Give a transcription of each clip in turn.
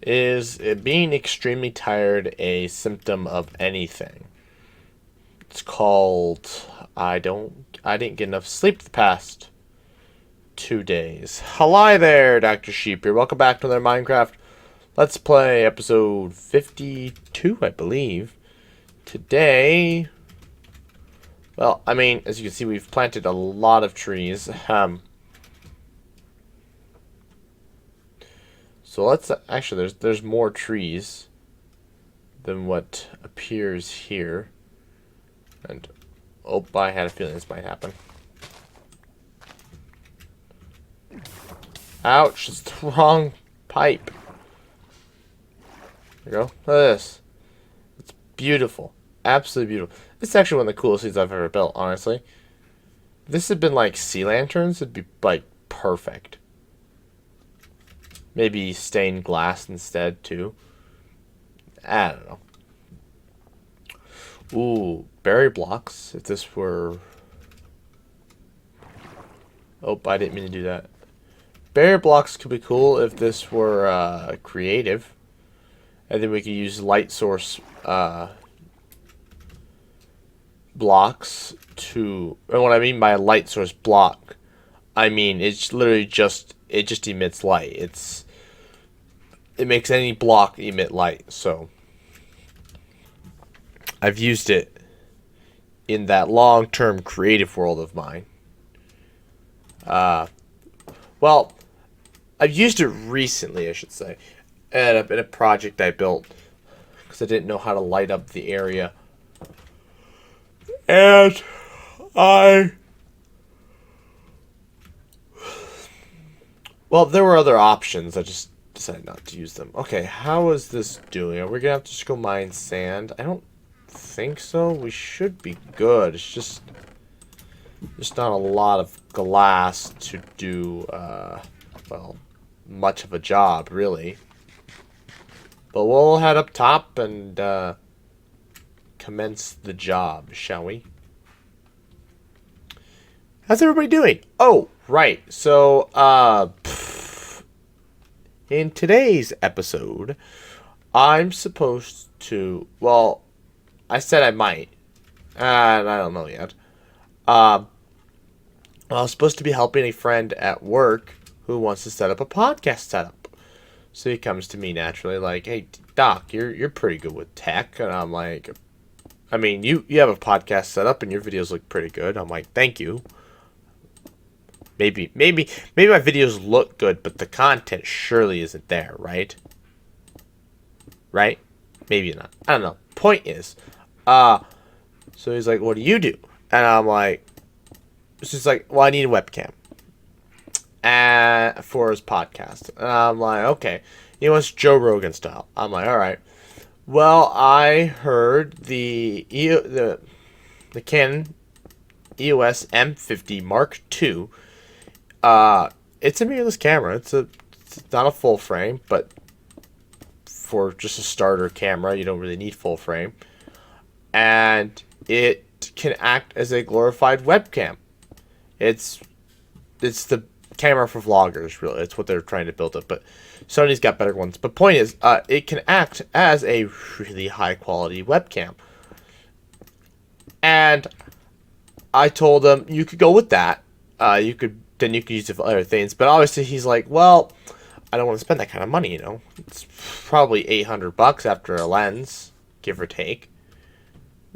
Is it being extremely tired a symptom of anything? It's called I didn't get enough sleep the past 2 days. Hello there, Dr. Sheep here. Welcome back to another Minecraft Let's Play episode 52, I believe. Today, well, I mean, as you can see, we've planted a lot of trees. So let's actually there's more trees than what appears here. And oh, I had a feeling this might happen. Ouch, it's the wrong pipe. There you go. Look at this. It's beautiful. Absolutely beautiful. This is actually one of the coolest things I've ever built, honestly. If this had been like sea lanterns, it'd be like perfect. Maybe stained glass instead, too. I don't know. Ooh, berry blocks. If this were... Oh, I didn't mean to do that. Berry blocks could be cool if this were creative. And then we could use light source blocks to... And what I mean by a light source block, I mean it's literally just... It just emits light. It makes any block emit light, so... I've used it in that long-term creative world of mine. Well, I've used it recently, I should say, in a project I built because I didn't know how to light up the area, and well, there were other options. I just decided not to use them. Okay, how is this doing? Are we gonna have to just go mine sand? I don't think so. We should be good. It's just not a lot of glass to do well, much of a job, really. But we'll head up top and commence the job, shall we? How's everybody doing? Oh, right. So in today's episode, I'm supposed to, well, I said I might. And I don't know yet. I was supposed to be helping a friend at work who wants to set up a podcast setup. So he comes to me naturally like, "Hey, Doc, you're pretty good with tech." And I'm like, "I mean, you have a podcast set up and your videos look pretty good." I'm like, "Thank you. Maybe my videos look good, but the content surely isn't there, right? Right? Maybe not. I don't know. Point is, so he's like, "What do you do?" And I'm like, it's just like, "Well, I need a webcam and for his podcast." And I'm like, "Okay." He wants Joe Rogan style. I'm like, "All right." Well, I heard the Canon EOS M50 Mark II. It's a mirrorless camera. It's not a full frame, but for just a starter camera, you don't really need full frame, and it can act as a glorified webcam. It's the camera for vloggers, really. It's what they're trying to build up, but Sony's got better ones. But point is, it can act as a really high quality webcam. And I told him you could go with that. You could use it for other things. But obviously he's like, "Well, I don't want to spend that kind of money, you know. It's probably $800 after a lens, give or take."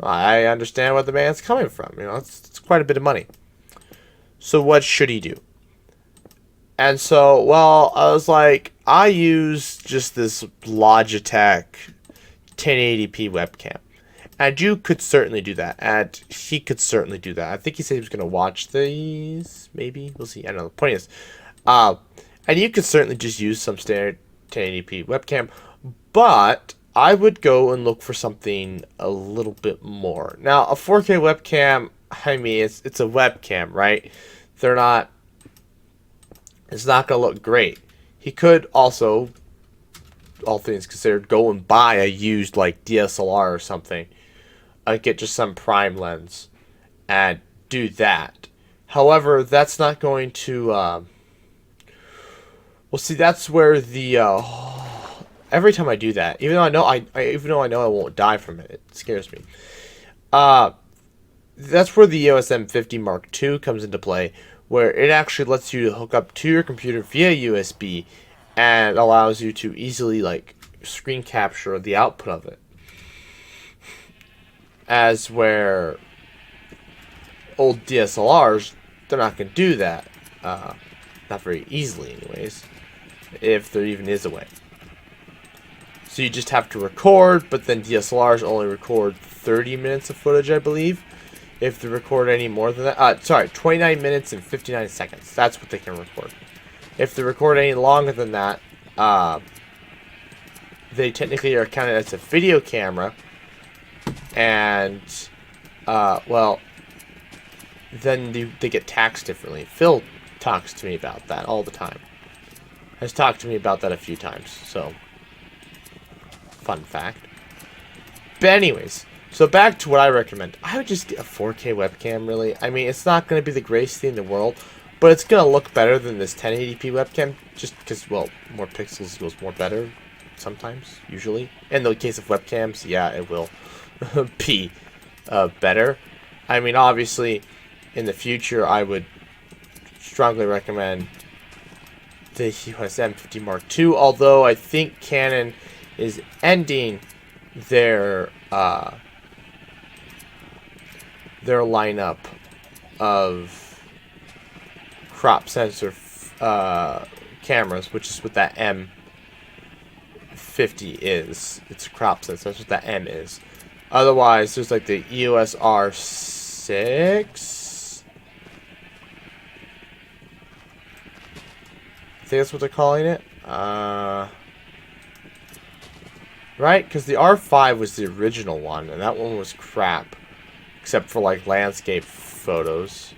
I understand where the man's coming from. You know, it's quite a bit of money. So what should he do? And so, well, I was like, I use just this Logitech 1080p webcam. And you could certainly do that. And he could certainly do that. I think he said he was going to watch these. Maybe. We'll see. I don't know. The point is, and you could certainly just use some standard 1080p webcam. But I would go and look for something a little bit more. Now, a 4K webcam, I mean, it's a webcam, right? It's not going to look great. He could also, all things considered, go and buy a used, like, DSLR or something. Get just some prime lens and do that. However, that's not going to, well, see, that's where the every time I do that, even though I know I won't die from it, it scares me. Uh, that's where the EOS M50 Mark II comes into play, where it actually lets you hook up to your computer via USB, and allows you to easily like screen capture the output of it. As where old DSLRs, they're not going to do that. Not very easily, anyways, if there even is a way. So you just have to record, but then DSLRs only record 30 minutes of footage, I believe. If they record any more than that, 29 minutes and 59 seconds. That's what they can record. If they record any longer than that, they technically are counted as a video camera, and well, then they get taxed differently. Phil talks to me about that all the time. Has talked to me about that a few times, so fun fact. But anyways, so back to what I recommend. I would just get a 4K webcam, really. I mean, it's not going to be the greatest thing in the world, but it's going to look better than this 1080p webcam, just because, well, more pixels equals more better, sometimes, usually. In the case of webcams, yeah, it will be better. I mean, obviously, in the future, I would strongly recommend the EOS M50 Mark II, although I think Canon is ending their lineup of crop sensor cameras, which is what that M50 is. It's a crop sensor. That's what that M is. Otherwise, there's like the EOS R6. I think that's what they're calling it. Right? Because the R5 was the original one, and that one was crap. Except for, like, landscape photos.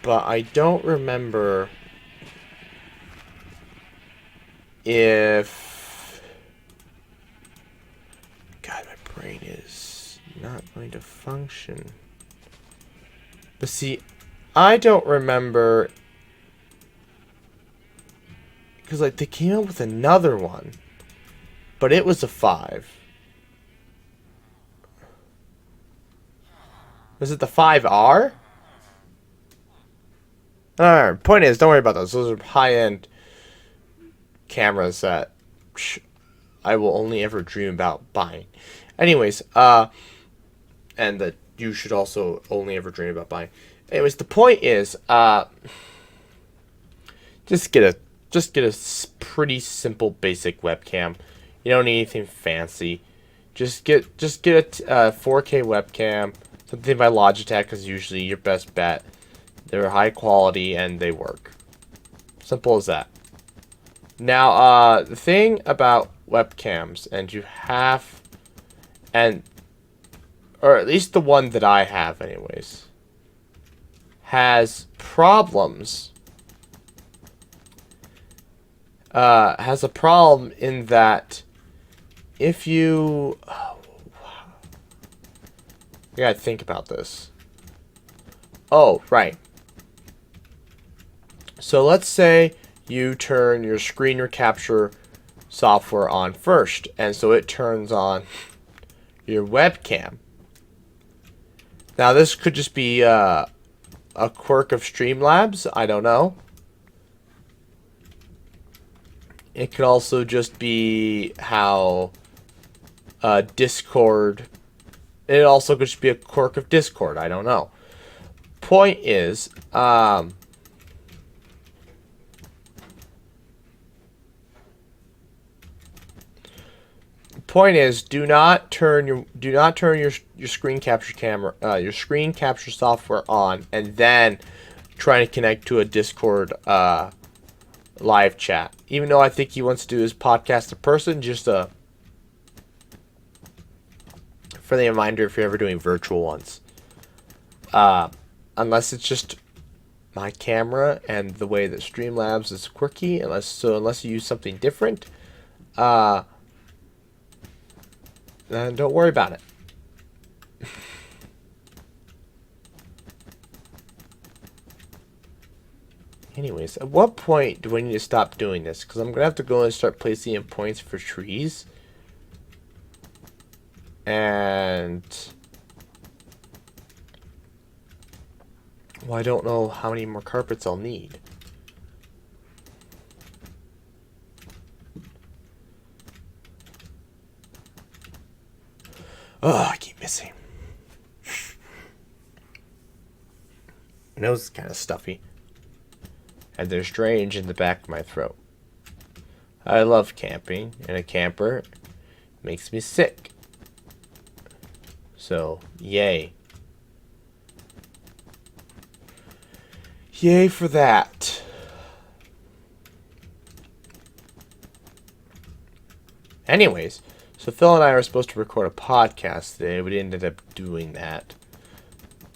But I don't remember if... God, my brain is not going to function. But see, I don't remember... Because, like, they came out with another one. But it was a 5. Was it the 5R? Alright, point is, don't worry about those. Those are high-end cameras that I will only ever dream about buying. Anyways, and that you should also only ever dream about buying. Anyways, the point is, just get a pretty simple basic webcam. You don't need anything fancy. Just get a 4K webcam. Something by Logitech is usually your best bet. They're high quality and they work. Simple as that. Now, the thing about webcams, and you have, or at least the one that I have anyways, has problems. Has a problem in that if you... You gotta think about this. Oh, right. So let's say you turn your screen capture software on first, and so it turns on your webcam. Now this could just be a quirk of Streamlabs, I don't know. It could also just be how Discord... It also could just be a quirk of Discord, I don't know. Point is, do not turn your screen capture camera, your screen capture software on, and then try to connect to a Discord live chat. Even though I think he wants to do his podcast in person, just a friendly reminder if you're ever doing virtual ones. Unless it's just my camera and the way that Streamlabs is quirky, unless you use something different, then don't worry about it. Anyways, at what point do I need to stop doing this? Because I'm going to have to go and start placing in points for trees. And... well, I don't know how many more carpets I'll need. Oh, I keep missing. My nose is kind of stuffy. And there's drainage in the back of my throat. I love camping, and a camper makes me sick. So, yay. Yay for that. Anyways, so Phil and I were supposed to record a podcast today. We ended up doing that.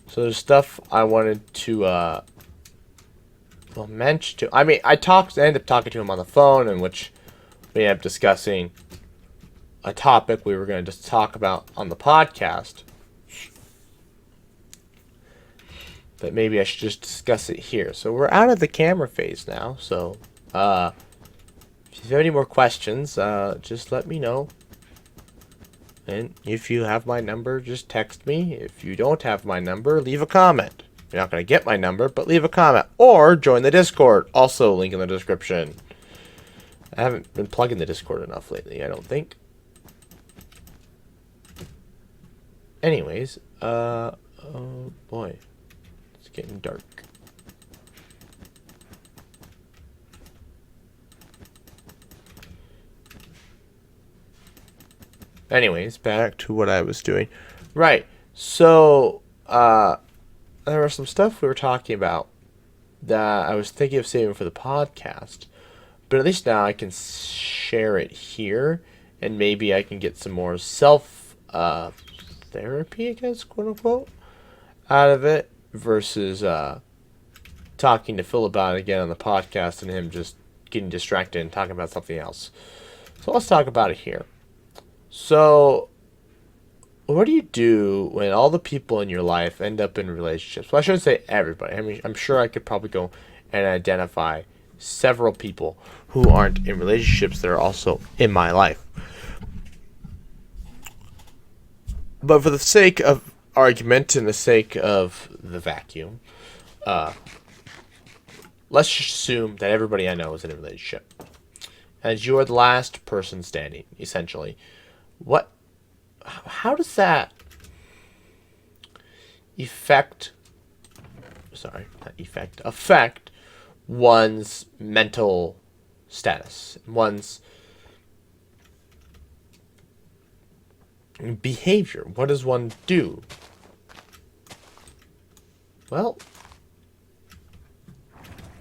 So there's stuff I wanted to mention to. I mean, I ended up talking to him on the phone, in which we ended up discussing a topic we were going to just talk about on the podcast. But maybe I should just discuss it here. So we're out of the camera phase now. So if you have any more questions, just let me know. And if you have my number, just text me. If you don't have my number, leave a comment. You're not going to get my number, but leave a comment. Or join the Discord. Also, link in the description. I haven't been plugging the Discord enough lately, I don't think. Anyways, oh boy. It's getting dark. Anyways, back to what I was doing. Right. So, there was some stuff we were talking about that I was thinking of saving for the podcast. But at least now I can share it here. And maybe I can get some more self-therapy, I guess, quote-unquote, out of it. Versus talking to Phil about it again on the podcast and him just getting distracted and talking about something else. So let's talk about it here. So, what do you do when all the people in your life end up in relationships? Well, I shouldn't say everybody. I mean, I'm sure I could probably go and identify several people who aren't in relationships that are also in my life. But for the sake of argument and the sake of the vacuum, let's just assume that everybody I know is in a relationship. And you are the last person standing, essentially. How does that affect one's mental status, one's behavior? What does one do? Well,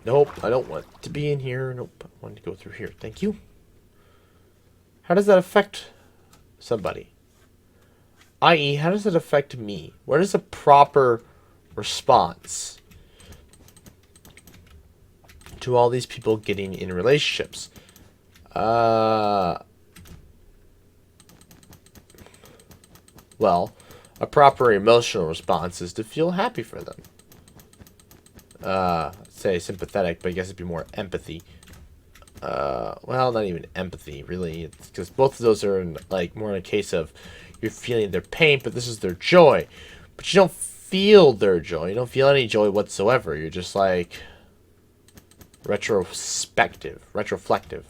nope, I don't want to be in here. Nope, I want to go through here. Thank you. How does that affect somebody? I.e., how does it affect me? What is a proper response to all these people getting in relationships? Well, a proper emotional response is to feel happy for them. Say sympathetic, but I guess it'd be more empathy. Well, not even empathy, really. It's because both of those are more in a case of you're feeling their pain, but this is their joy. But you don't feel their joy. You don't feel any joy whatsoever. You're just like retrospective, retroflective.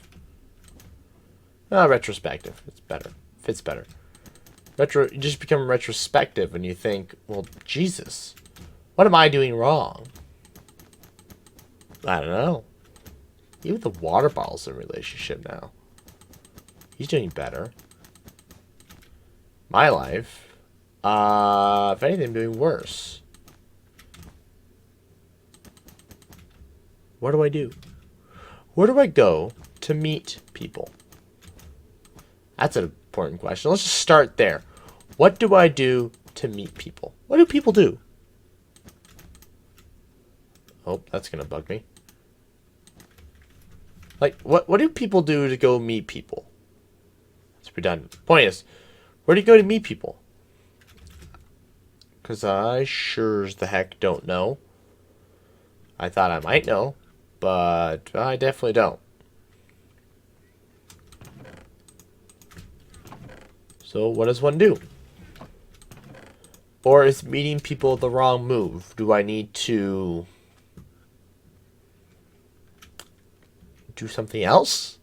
Retrospective. It's better. Fits better. You just become retrospective and you think, well, Jesus, what am I doing wrong? I don't know. Even the water bottle's in a relationship now. He's doing better. My life, if anything, I'm doing worse. What do I do? Where do I go to meet people? That's an important question. Let's just start there. What do I do to meet people? What do people do? Oh, that's going to bug me. What do people do to go meet people? It's redundant. The point is, where do you go to meet people? Because I sure as the heck don't know. I thought I might know, but I definitely don't. So what does one do? Or is meeting people the wrong move? Do I need to do something else?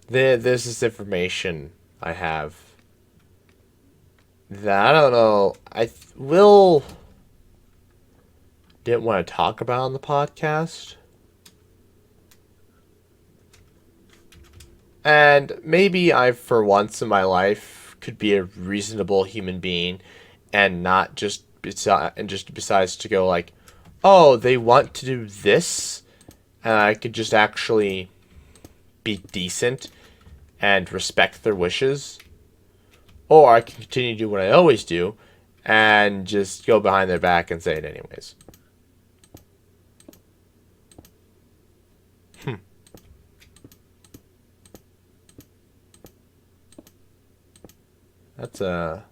There's this information I have that I don't know. Will didn't want to talk about on the podcast. And maybe I, for once in my life, could be a reasonable human being and not just decides to go like, oh, they want to do this, and I could just actually be decent and respect their wishes. Or I can continue to do what I always do and just go behind their back and say it anyways. That's a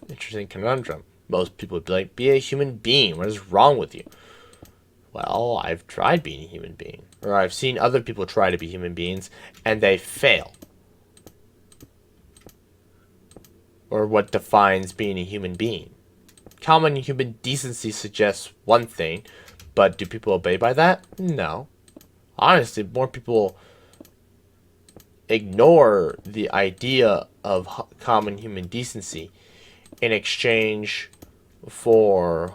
interesting conundrum. Most people would be like, be a human being. What is wrong with you? Well, I've tried being a human being. Or I've seen other people try to be human beings, and they fail. Or what defines being a human being. Common human decency suggests one thing, but do people obey by that? No. Honestly, more people ignore the idea of common human decency in exchange for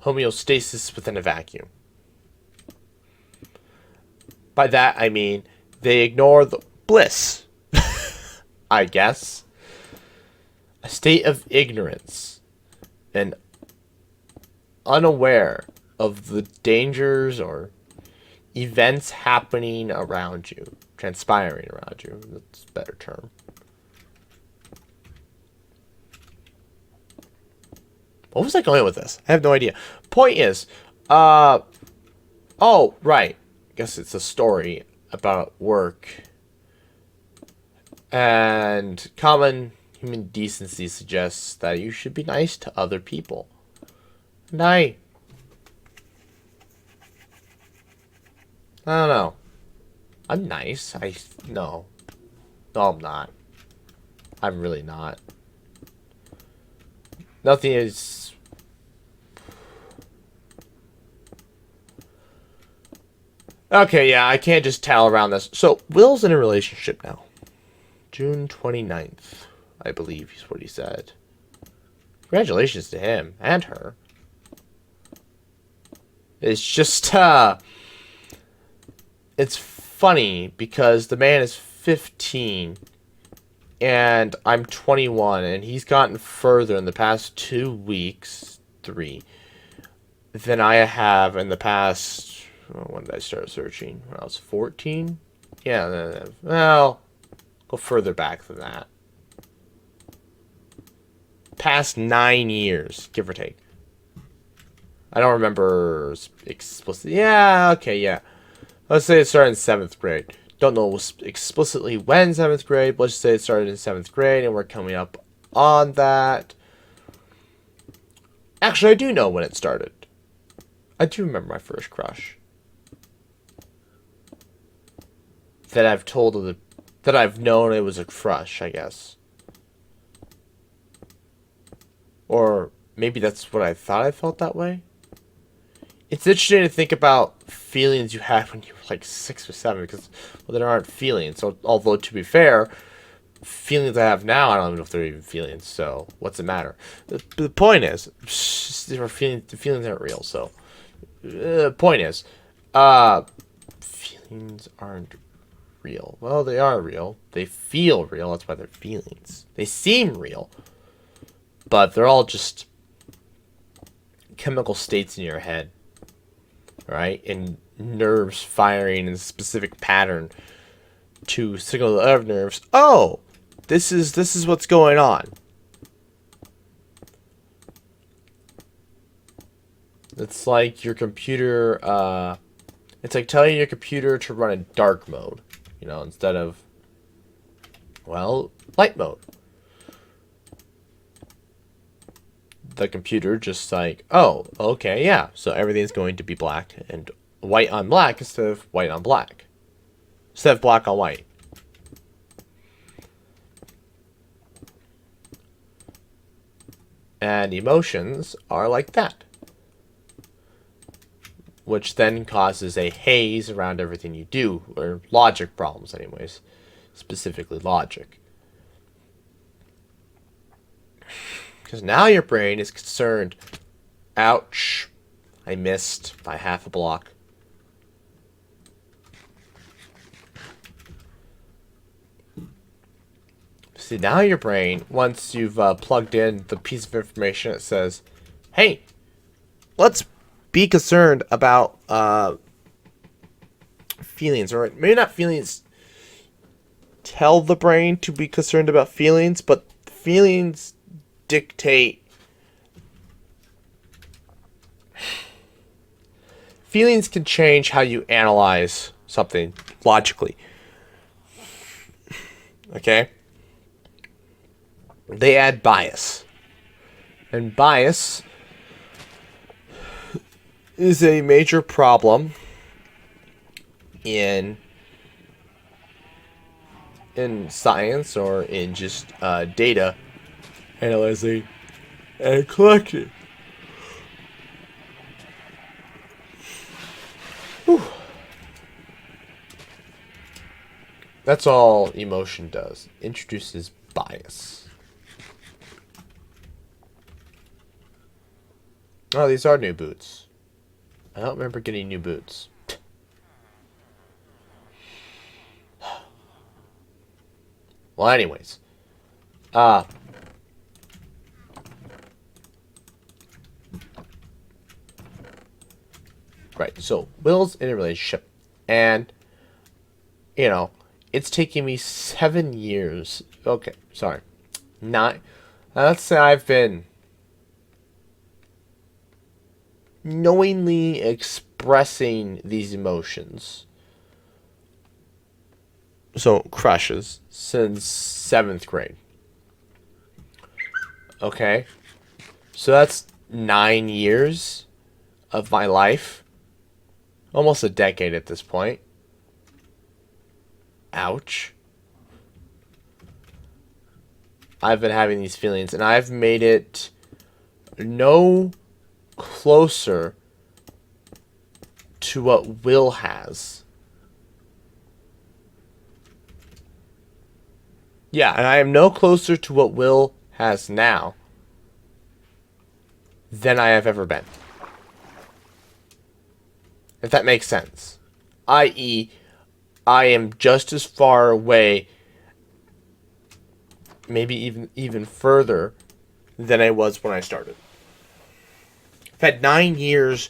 homeostasis within a vacuum. By that, I mean they ignore the bliss, I guess. A state of ignorance and unaware of the dangers or events happening around you, transpiring around you. That's a better term. What was I going with this? I have no idea. Point is, oh, right. I guess it's a story about work. And common human decency suggests that you should be nice to other people. And I don't know. I'm nice. No. No, I'm not. I'm really not. Nothing is... Okay, yeah, I can't just tell around this. So, Will's in a relationship now. June 29th, I believe is what he said. Congratulations to him and her. It's just, it's funny because the man is 15 and I'm 21 and he's gotten further in the past 2 weeks, 3, than I have in the past, when did I start searching? When I was 14? Yeah, well, go further back than that. Past 9 years, give or take. I don't remember explicitly. Yeah, okay, yeah. Let's say it started in 7th grade. Don't know explicitly when 7th grade. Let's just say it started in 7th grade and we're coming up on that. Actually, I do know when it started. I do remember my first crush. That I've known it was a crush, I guess. Or maybe that's what I thought I felt that way. It's interesting to think about feelings you had when you were like 6 or 7, because, well, there aren't feelings. So, although, to be fair, feelings I have now, I don't even know if they're even feelings, so what's it matter? The point is, the feelings aren't real, so, point is, feelings aren't real. Well, they are real. They feel real, that's why they're feelings. They seem real, but they're all just chemical states in your head. Right? And nerves firing in a specific pattern to signal the other nerves, oh, this is what's going on. It's like your computer, it's like telling your computer to run in dark mode, you know, instead of Well, light mode. The computer just like, oh, okay, yeah. So everything's going to be black and white on black instead of white on black. Instead of black on white. And emotions are like that. Which then causes a haze around everything you do, or logic problems anyways. Specifically logic. Because now your brain is concerned, ouch, I missed by half a block. See, now your brain, once you've plugged in the piece of information, it says, hey, let's be concerned about feelings, or maybe not feelings. Tell the brain to be concerned about feelings, but feelings dictate. Feelings can change how you analyze something logically. Okay? They add bias. And bias is a major problem in science, or in just data analyzing and collecting. Whew. That's all emotion does. Introduces bias. Oh, these are new boots. I don't remember getting new boots. Well, anyways. Right, so Will's in a relationship, and, you know, it's taking me 7 years. Okay, sorry. 9. Let's say I've been knowingly expressing these emotions. So, crushes, since 7th grade. Okay? So that's 9 years of my life. Almost a decade at this point. Ouch. I've been having these feelings, and I've made it no closer to what Will has. Yeah, and I am no closer to what Will has now than I have ever been. If that makes sense. I.e., I am just as far away, maybe even further, than I was when I started. I've had 9 years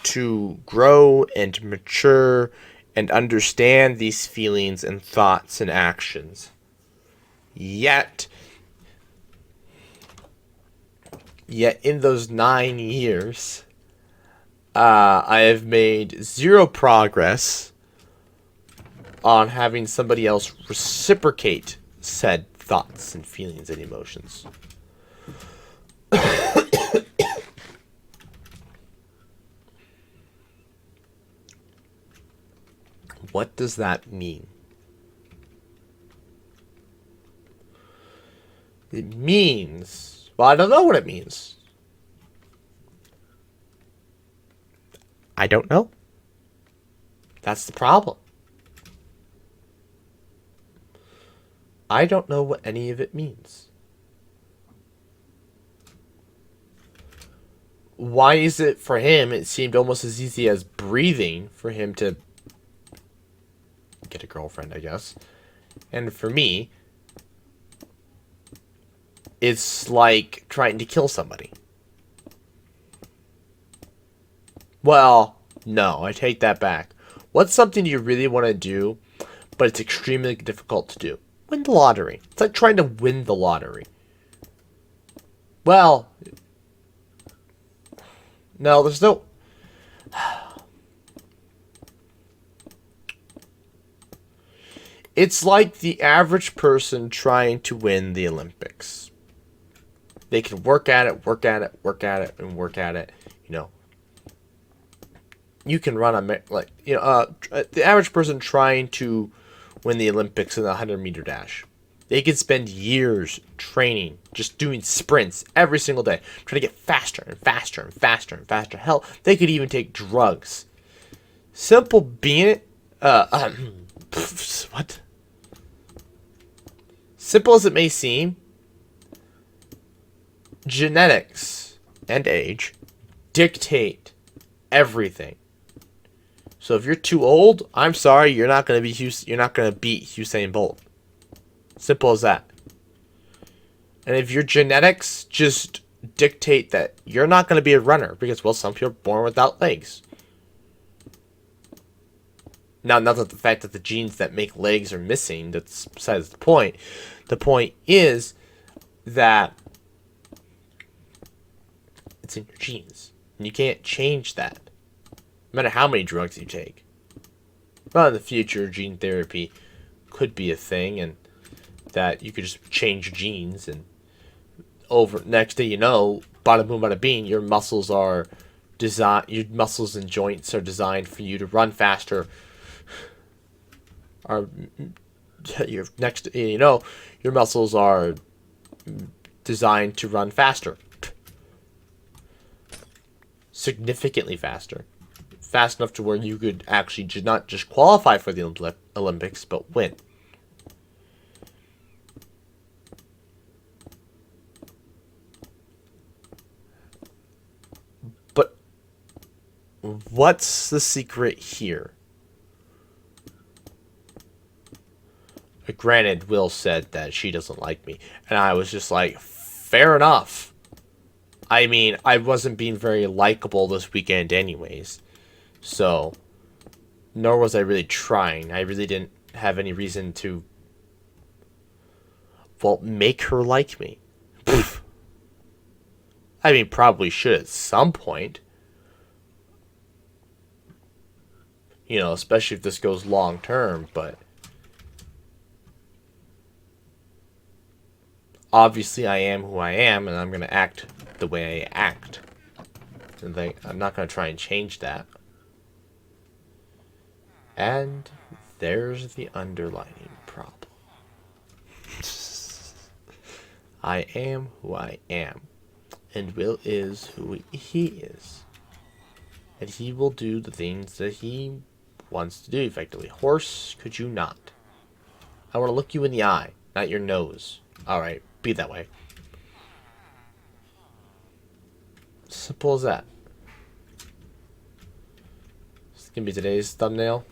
to grow and mature and understand these feelings and thoughts and actions. Yet in those 9 years, I have made zero progress on having somebody else reciprocate said thoughts and feelings and emotions. What does that mean? It means, well, I don't know what it means. I don't know. That's the problem. I don't know what any of it means. Why is it for him, it seemed almost as easy as breathing for him to get a girlfriend, I guess. And for me, it's like trying to kill somebody. Well, no, I take that back. What's something you really want to do, but it's extremely difficult to do? Win the lottery. It's like trying to win the lottery. Well, no, there's no... It's like the average person trying to win the Olympics. They can work at it, work at it, work at it, and work at it. You know, you can run the average person trying to win the Olympics in the 100-meter dash. They could spend years training, just doing sprints every single day, trying to get faster and faster and faster and faster. Hell, they could even take drugs. Simple being what? Simple as it may seem, genetics and age dictate everything. So if you're too old, I'm sorry, you're not gonna beat Usain Bolt. Simple as that. And if your genetics just dictate that you're not going to be a runner because, well, some people are born without legs. Now, not that the fact that the genes that make legs are missing, that's besides the point. The point is that it's in your genes. And you can't change that. No matter how many drugs you take. Well, in the future, gene therapy could be a thing, and that you could just change genes, and next thing you know, bada boom, bada bing, your muscles and joints are designed for you to run faster. Your muscles are designed to run faster, significantly faster, fast enough to where you could actually not just qualify for the Olympics, but win. What's the secret here? Granted, Will said that she doesn't like me, and I was just like, fair enough. I mean, I wasn't being very likable this weekend anyways, so nor was I really trying. I really didn't have any reason to, well, make her like me. I mean, probably should at some point. You know, especially if this goes long term, but obviously I am who I am, and I'm going to act the way I act. And I'm not going to try and change that. And there's the underlining problem. I am who I am, and Will is who he is. And he will do the things that he wants to do effectively. Horse, could you not? I want to look you in the eye, not your nose. Alright, be that way. Simple as that. This is going to be today's thumbnail.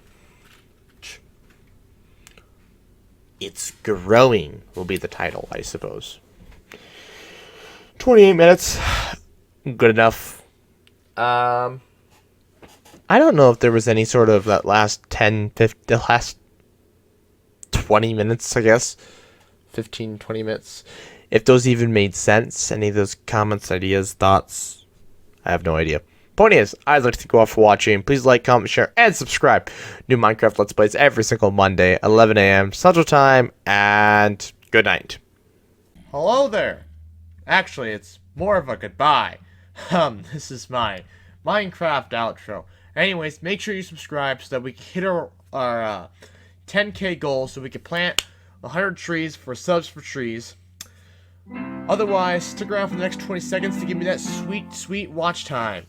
It's growing will be the title, I suppose. 28 minutes. Good enough. I don't know if there was any sort of that last 10, 15, the last 20 minutes, I guess. 15, 20 minutes. If those even made sense. Any of those comments, ideas, thoughts. I have no idea. Point is, I'd like to thank you all for watching. Please like, comment, share, and subscribe. New Minecraft Let's Plays every single Monday, 11 a.m. Central Time, and good night. Hello there. Actually, it's more of a goodbye. This is my Minecraft outro. Anyways, make sure you subscribe so that we can hit our 10K goal, so we can plant 100 trees for subs for trees. Otherwise, stick around for the next 20 seconds to give me that sweet, sweet watch time.